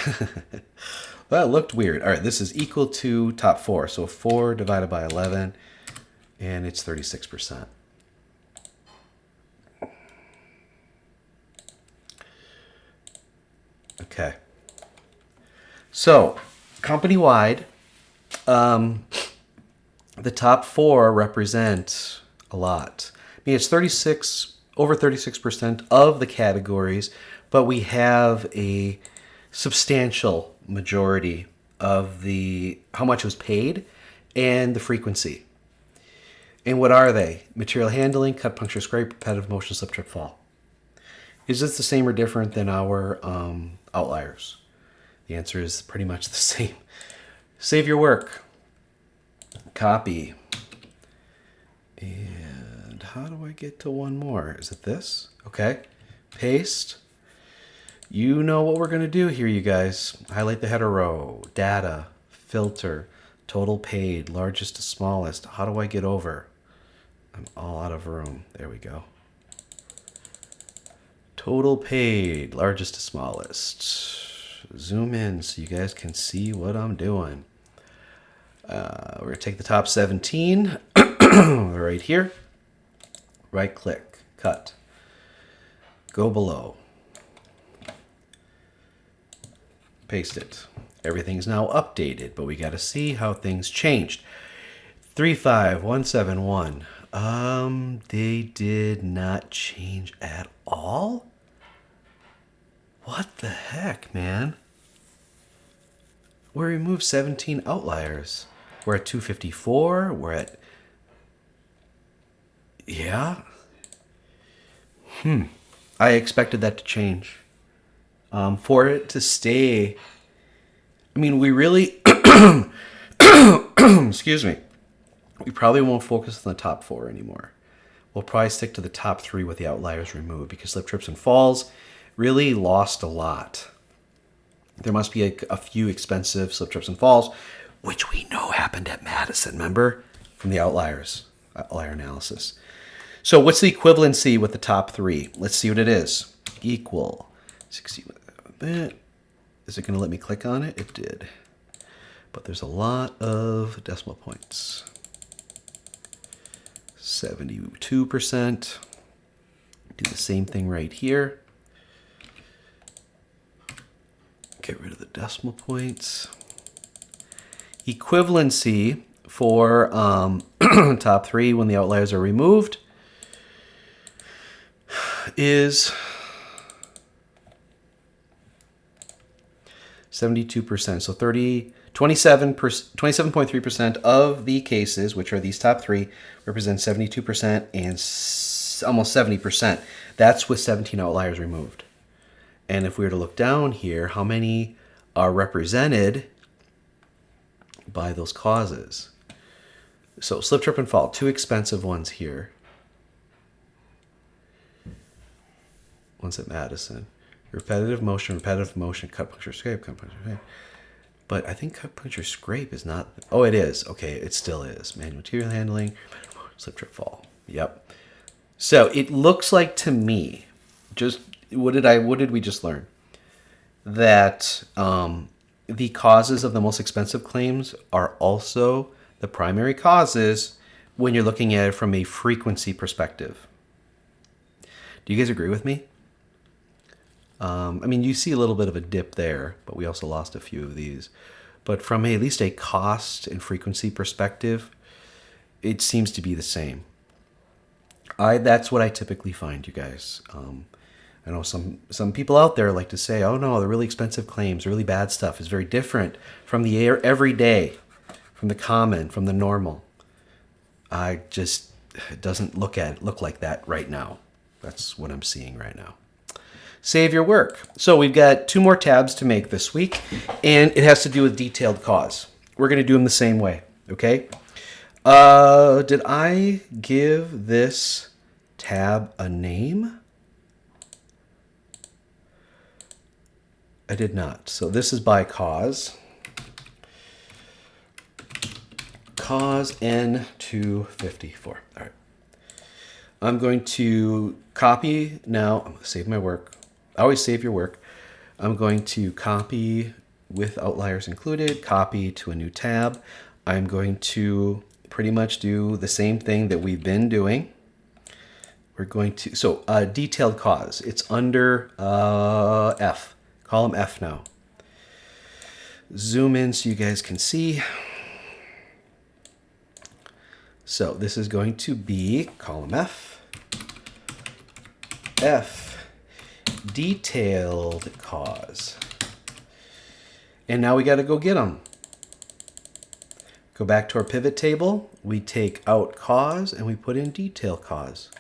Well, it looked weird. All right, this is equal to top 4. So 4 divided by 11, and it's 36%. Okay. So, company-wide, the top 4 represent a lot. I mean, it's over 36% of the categories, but we have a substantial majority of how much was paid and the frequency. And what are they? Material handling, cut, puncture, scrape, repetitive motion, slip, trip, fall. Is this the same or different than our outliers? The answer is pretty much the same. Save your work. Copy. And how do I get to one more? Is it this? Okay. Paste. You know what we're going to do here, you guys. Highlight the header row. Data. Filter. Total paid. Largest to smallest. How do I get over? I'm all out of room. There we go. Total paid. Largest to smallest. Zoom in so you guys can see what I'm doing. We're going to take the top 17 right here. Right click. Cut. Go below. Paste it. Everything's now updated, but we got to see how things changed. 35171. They did not change at all? What the heck, man? We removed 17 outliers. We're at 254. We're at... Yeah? I expected that to change. For it to stay mean, we really, excuse me, we probably won't focus on the top 4 anymore. We'll probably stick to the top 3 with the outliers removed because slip, trips, and falls really lost a lot. There must be a few expensive slip, trips, and falls, which we know happened at Madison, remember? From the outlier analysis. So what's the equivalency with the top 3? Let's see what it is. Equal 60. Is it going to let me click on it? It did. But there's a lot of decimal points. 72%. Do the same thing right here. Get rid of the decimal points. Equivalency for top 3 when the outliers are removed is 72%. So 27.3% of the cases, which are these top 3, represent 72% and almost 70%. That's with 17 outliers removed. And if we were to look down here, how many are represented by those causes? So slip, trip, and fall, 2 expensive ones here. One's at Madison. Repetitive motion, cut, puncture, scrape, cut, puncture, scrape. But I think cut, puncture, scrape is not... Oh, it is. Okay, it still is. Manual material handling, slip, trip, fall. Yep. So it looks like to me, just what did we just learn? That the causes of the most expensive claims are also the primary causes when you're looking at it from a frequency perspective. Do you guys agree with me? I mean, you see a little bit of a dip there, but we also lost a few of these. But from at least a cost and frequency perspective, it seems to be the same. That's what I typically find, you guys. I know some people out there like to say, oh no, the really expensive claims, really bad stuff is very different from the everyday, from the common, from the normal. It doesn't look like that right now. That's what I'm seeing right now. Save your work. So we've got 2 more tabs to make this week, and it has to do with detailed cause. We're going to do them the same way, okay? Did I give this tab a name? I did not. So this is by cause. Cause N254. All right. I'm going to copy now. I'm going to save my work. Always save your work. I'm going to copy with outliers included, copy to a new tab. I'm going to pretty much do the same thing that we've been doing. We're going to, detailed cause. It's under F, column F now. Zoom in so you guys can see. So this is going to be column F, detailed cause. And now we got to go get them. Go back to our pivot table. We take out cause and we put in detail cause.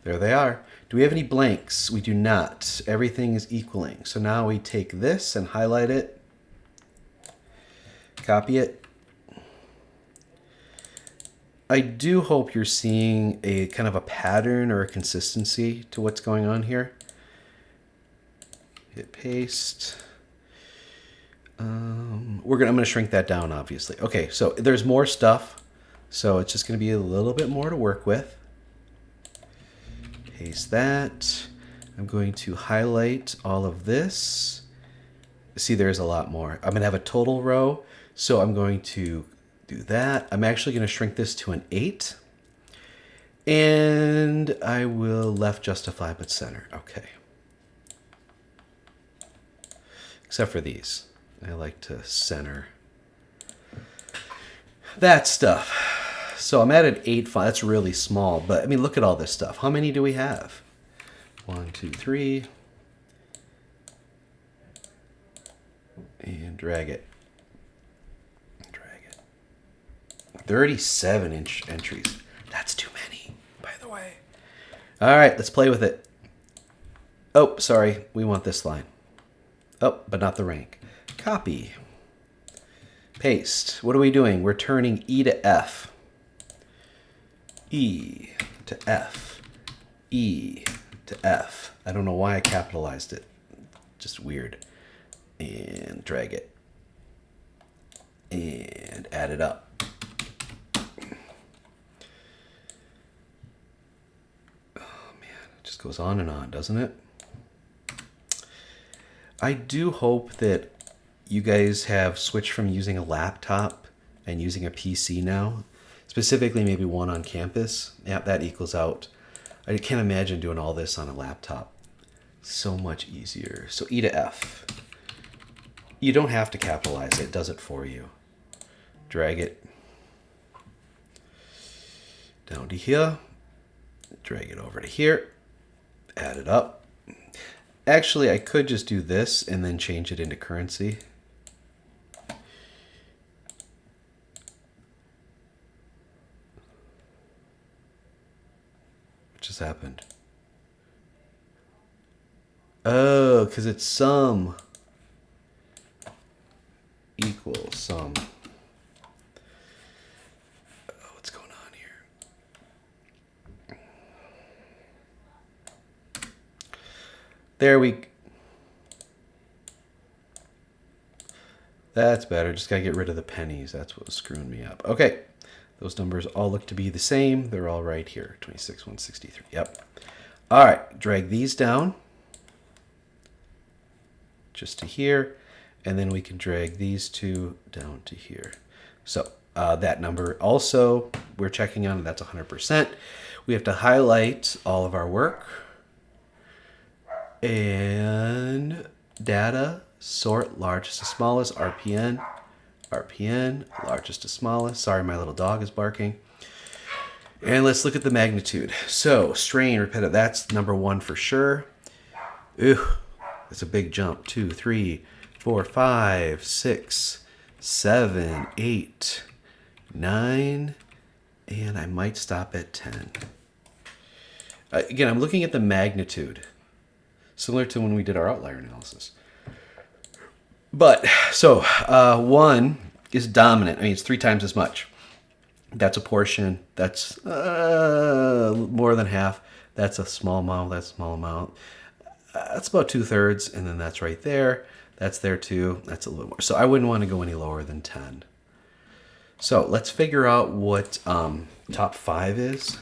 There they are. Do we have any blanks? We do not. Everything is equaling. So now we take this and highlight it, copy it. I do hope you're seeing a kind of a pattern or a consistency to what's going on here. Hit paste. I'm going to shrink that down, obviously. Okay, so there's more stuff. So it's just going to be a little bit more to work with. Paste that. I'm going to highlight all of this. See, there's a lot more. I'm going to have a total row. So I'm going to do that. I'm actually going to shrink this to an 8. And I will left justify but center. Okay. Except for these. I like to center that stuff. So I'm at an 8 font. That's really small, but I mean, look at all this stuff. How many do we have? 1, 2, 3. And drag it. 37 entries. That's too many, by the way. All right, let's play with it. Oh, sorry. We want this line. Oh, but not the rank. Copy. Paste. What are we doing? We're turning E to F. E to F. E to F. I don't know why I capitalized it. Just weird. And drag it. And add it up. Oh man, it just goes on and on, doesn't it? I do hope that you guys have switched from using a laptop and using a PC now. Specifically, maybe one on campus. Yeah, that equals out. I can't imagine doing all this on a laptop. So much easier. So E to F. You don't have to capitalize it. It does it for you. Drag it down to here. Drag it over to here. Add it up. Actually, I could just do this and then change it into currency. What just happened? Oh, because it's sum equals sum. Oh, what's going on here? There we... That's better. Just got to get rid of the pennies. That's what was screwing me up. Okay. Those numbers all look to be the same. They're all right here. 26, 163. Yep. All right. Drag these down. Just to here. And then we can drag these two down to here. So that number also we're checking on. That's 100%. We have to highlight all of our work. And data, sort largest to smallest, RPN, RPN, largest to smallest. Sorry, my little dog is barking. And let's look at the magnitude. So strain, repetitive, that's number 1 for sure. Ooh, that's a big jump. 2, 3, 4, 5, 6, 7, 8, 9, and I might stop at 10. Again, I'm looking at the magnitude. Similar to when we did our outlier analysis. But, so, 1 is dominant. I mean, it's 3 times as much. That's a portion. That's more than half. That's a small amount. That's a small amount. That's about 2/3, and then that's right there. That's there too. That's a little more. So I wouldn't want to go any lower than 10. So let's figure out what top 5 is.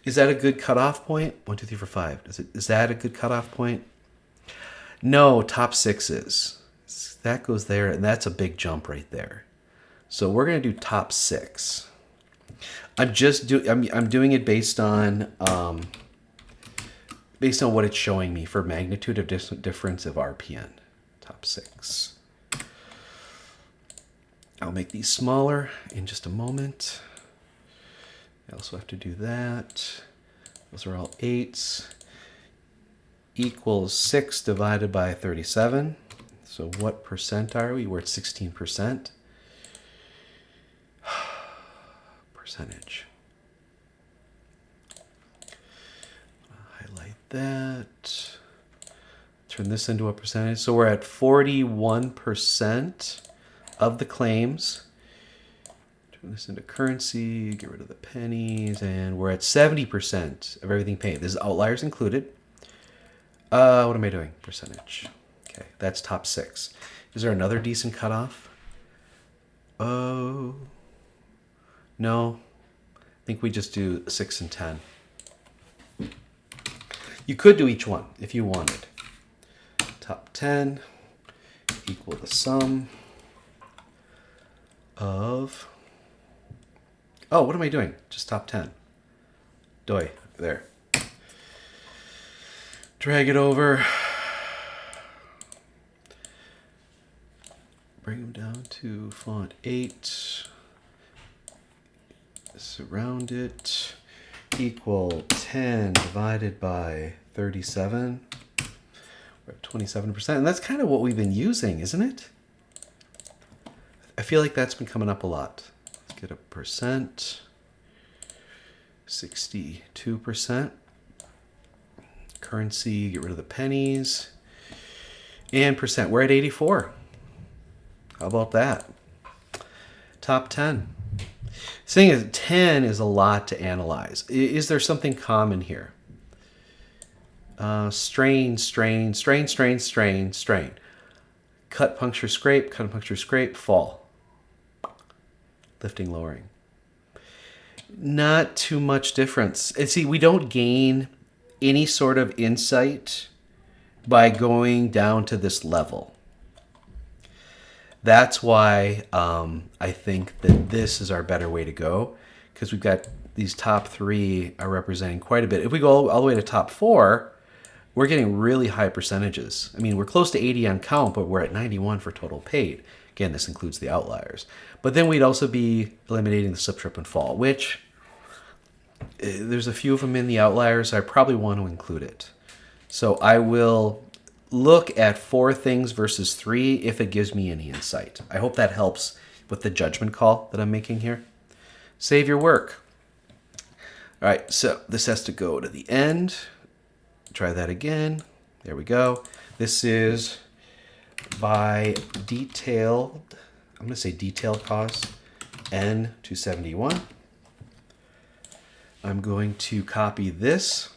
Is that a good cutoff point? 1, 2, 3, 4, 5. Is that a good cutoff point? No, top 6 is. That goes there, and that's a big jump right there. So we're going to do top 6. I'm doing it based on what it's showing me for magnitude of difference of RPN. Top 6. I'll make these smaller in just a moment. I also have to do that. Those are all 8s. Equals 6 divided by 37. So what percent are we? We're at 16%. Percentage. Highlight that. Turn this into a percentage. So we're at 41% of the claims. Turn this into currency, get rid of the pennies, and we're at 70% of everything paid. This is outliers included. What am I doing? Percentage. Okay, that's top 6. Is there another decent cutoff? Oh, no. I think we just do 6 and 10. You could do each one if you wanted. Top 10 equal the sum of... Oh, what am I doing? Just top 10. Doi, there. Drag it over. Bring them down to font 8. Surround it. Equal 10 divided by 37. We're at 27%. And that's kind of what we've been using, isn't it? I feel like that's been coming up a lot. Let's get a percent. 62%. Currency, get rid of the pennies. And percent, we're at 84. How about that? Top 10. Saying is 10 is a lot to analyze. Is there something common here? Strain, strain, strain, strain, strain, strain. Cut, puncture, scrape, cut, puncture, scrape, fall. Lifting, lowering. Not too much difference. And see, we don't gain any sort of insight by going down to this level. That's why I think that this is our better way to go, because we've got these top 3 are representing quite a bit. If we go all the way to top 4, we're getting really high percentages. I mean, we're close to 80 on count, but we're at 91 for total paid. Again, this includes the outliers. But then we'd also be eliminating the slip, trip, and fall, which there's a few of them in the outliers. I probably want to include it. So I will look at 4 things versus 3 if it gives me any insight. I hope that helps with the judgment call that I'm making here. Save your work. All right, so this has to go to the end. Try that again. There we go. This is by detailed, I'm going to say detailed cost, N271. I'm going to copy this.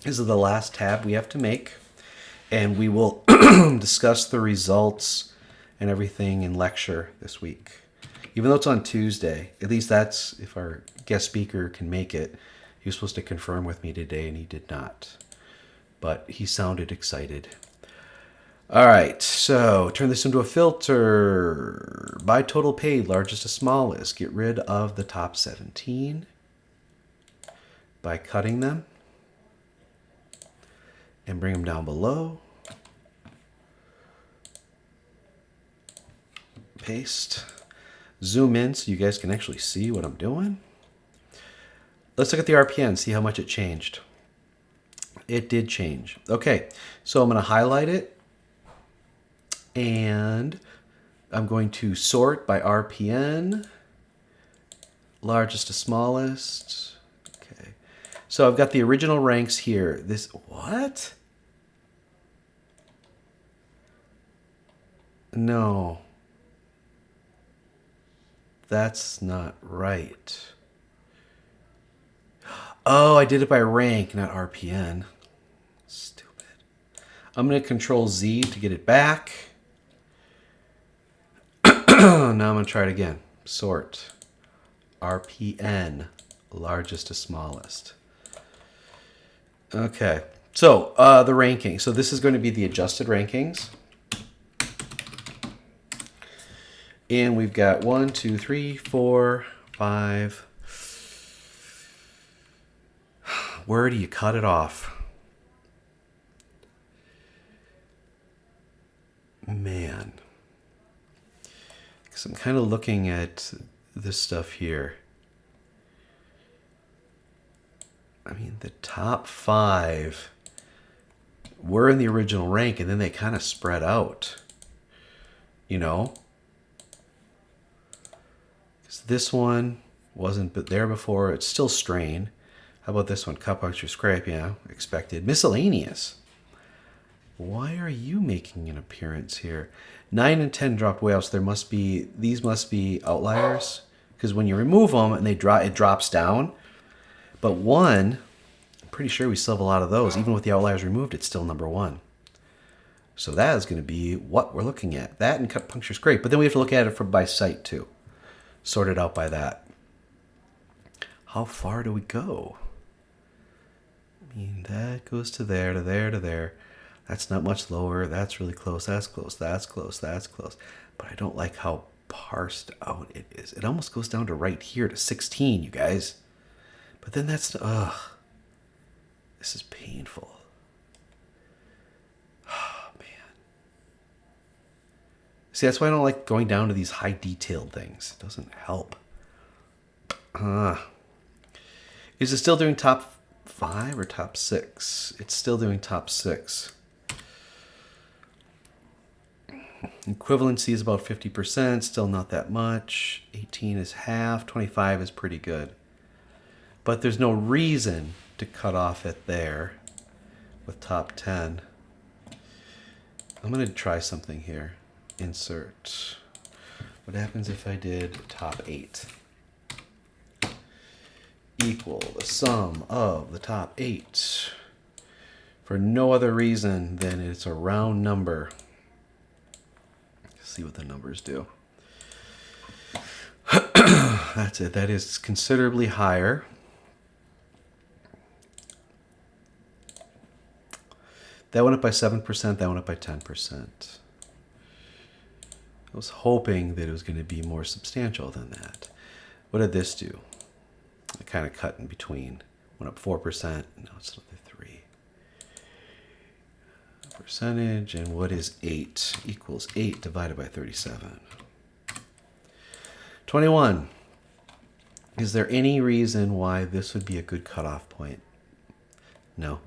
This is the last tab we have to make. And we will discuss the results and everything in lecture this week. Even though it's on Tuesday, at least that's if our guest speaker can make it. He was supposed to confirm with me today, and he did not. But he sounded excited. All right, so turn this into a filter. By total paid, largest to smallest. Get rid of the top 17 by cutting them and bring them down below. Paste. Zoom in so you guys can actually see what I'm doing. Let's look at the RPN, see how much it changed. It did change. Okay, so I'm going to highlight it, and I'm going to sort by RPN, largest to smallest. Okay, so I've got the original ranks here. This, what? No. That's not right. Oh, I did it by rank, not RPN. Stupid. I'm going to Control Z to get it back. Now I'm going to try it again. Sort. RPN. Largest to smallest. Okay. So, the ranking. So this is going to be the adjusted rankings. And we've got 1, 2, 3, 4, 5. Where do you cut it off? Man. Because I'm kind of looking at this stuff here. I mean, the top 5 were in the original rank, and then they kind of spread out. You know? Because this one wasn't there before. It's still strain. How about this one? Cut, puncture, scrape, yeah, expected. Miscellaneous. Why are you making an appearance here? 9 and 10 dropped way out, so these must be outliers. Because when you remove them and it drops down. But 1, I'm pretty sure we still have a lot of those. Even with the outliers removed, it's still number 1. So that is going to be what we're looking at. That and cut, puncture, scrape. But then we have to look at it by site too. Sort it out by that. How far do we go? I mean, that goes to there, to there, to there. That's not much lower. That's really close. That's close. That's close. That's close. But I don't like how parsed out it is. It almost goes down to right here to 16, you guys. But then that's, ugh. This is painful. Oh, man. See, that's why I don't like going down to these high detailed things. It doesn't help. Is it still doing top 5 or top 6? It's still doing top 6. Equivalency is about 50%, still not that much. 18 is half, 25 is pretty good. But there's no reason to cut off it there with top 10. I'm going to try something here. Insert. What happens if I did top 8? Equal the sum of the top 8 for no other reason than it's a round number. Let's see what the numbers do. That's it. That is considerably higher. That went up by 7%. That went up by 10%. I was hoping that it was going to be more substantial than that. What did this do? I kind of cut in between. Went up 4%. Now it's another 3. Percentage. And what is 8? Equals 8 divided by 37. 21. Is there any reason why this would be a good cutoff point? No.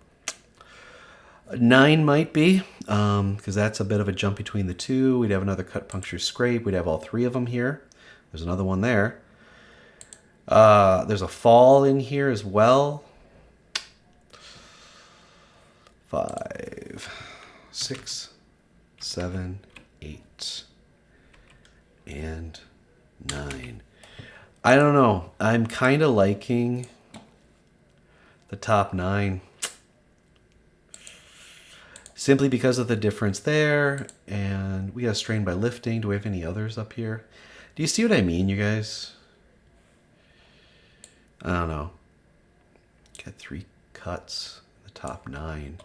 9 might be, because that's a bit of a jump between the two. We'd have another cut, puncture, scrape. We'd have all 3 of them here. There's another one there. There's a fall in here as well. 5, 6, 7, 8, and 9. I don't know. I'm kind of liking the top 9. Simply because of the difference there. And we got strain by lifting. Do we have any others up here? Do you see what I mean, you guys? I don't know. Got 3 cuts in the top 9.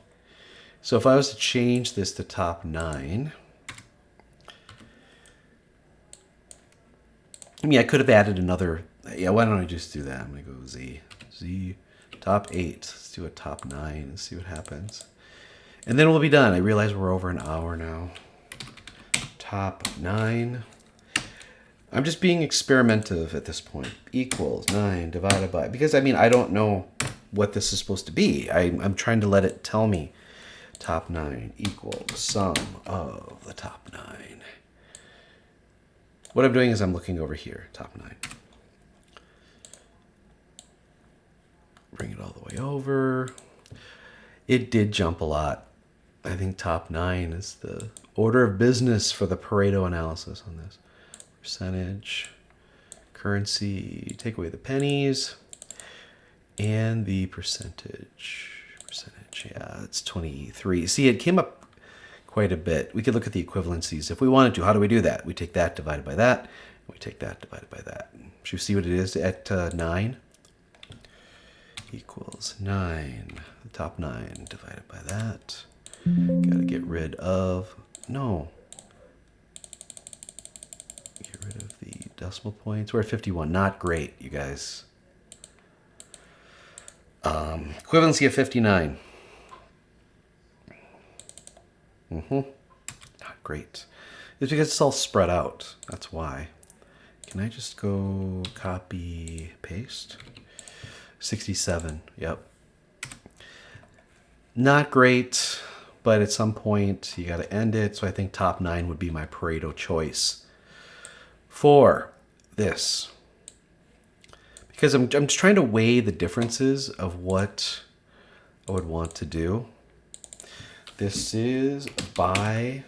So if I was to change this to top 9, I mean, I could have added another. Yeah, why don't I just do that? I'm going to go Z. Z, top 8. Let's do a top 9 and see what happens. And then we'll be done. I realize we're over an hour now. Top 9. I'm just being experimentative at this point. Equals 9 divided by... Because, I mean, I don't know what this is supposed to be. I'm trying to let it tell me. Top 9 equals the sum of the top 9. What I'm doing is I'm looking over here. Top 9. Bring it all the way over. It did jump a lot. I think top 9 is the order of business for the Pareto analysis on this. Percentage, currency, take away the pennies, and the percentage. Yeah, it's 23. See, it came up quite a bit. We could look at the equivalencies if we wanted to. How do we do that? We take that divided by that, and we take that divided by that. Should we see what it is at 9? Equals 9. The top 9 divided by that. Got to get rid of... No. Get rid of the decimal points. We're at 51. Not great, you guys. Equivalency of 59. Not great. It's because it's all spread out. That's why. Can I just go copy, paste? 67. Yep. Not great, but at some point you got to end it. So I think top 9 would be my Pareto choice for this. Because I'm just trying to weigh the differences of what I would want to do. This is by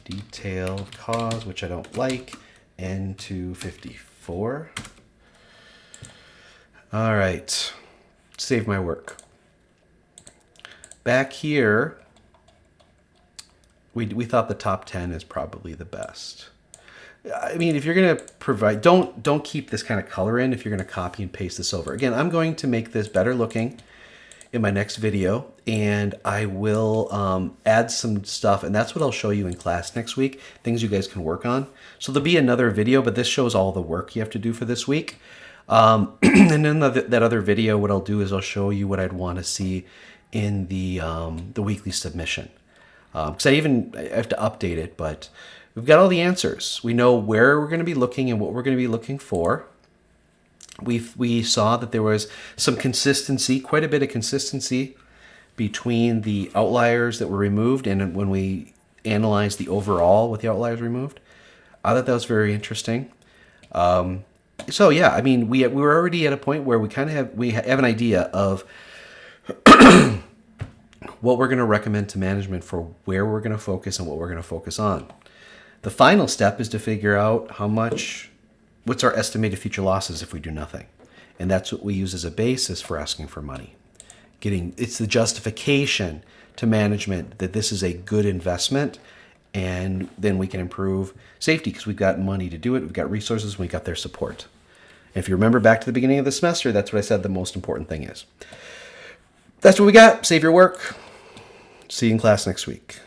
detailed cause, which I don't like, N254. All right, save my work. Back here, we thought the top 10 is probably the best. I mean, if you're going to provide, don't keep this kind of color in if you're going to copy and paste this over. Again, I'm going to make this better looking in my next video, and I will add some stuff, and that's what I'll show you in class next week, things you guys can work on. So there'll be another video, but this shows all the work you have to do for this week. And then that other video, what I'll do is I'll show you what I'd want to see in the weekly submission. Because I have to update it, but we've got all the answers. We know where we're going to be looking and what we're going to be looking for. We saw that there was some consistency, quite a bit of consistency between the outliers that were removed and when we analyzed the overall with the outliers removed. I thought that was very interesting. So yeah, I mean, we were already at a point where we have an idea of what we're going to recommend to management for where we're going to focus and what we're going to focus on. The final step is to figure out what's our estimated future losses if we do nothing. And that's what we use as a basis for asking for money. It's the justification to management that this is a good investment, and then we can improve safety because we've got money to do it, we've got resources, we've got their support. And if you remember back to the beginning of the semester, that's what I said the most important thing is. That's what we got. Save your work. See you in class next week.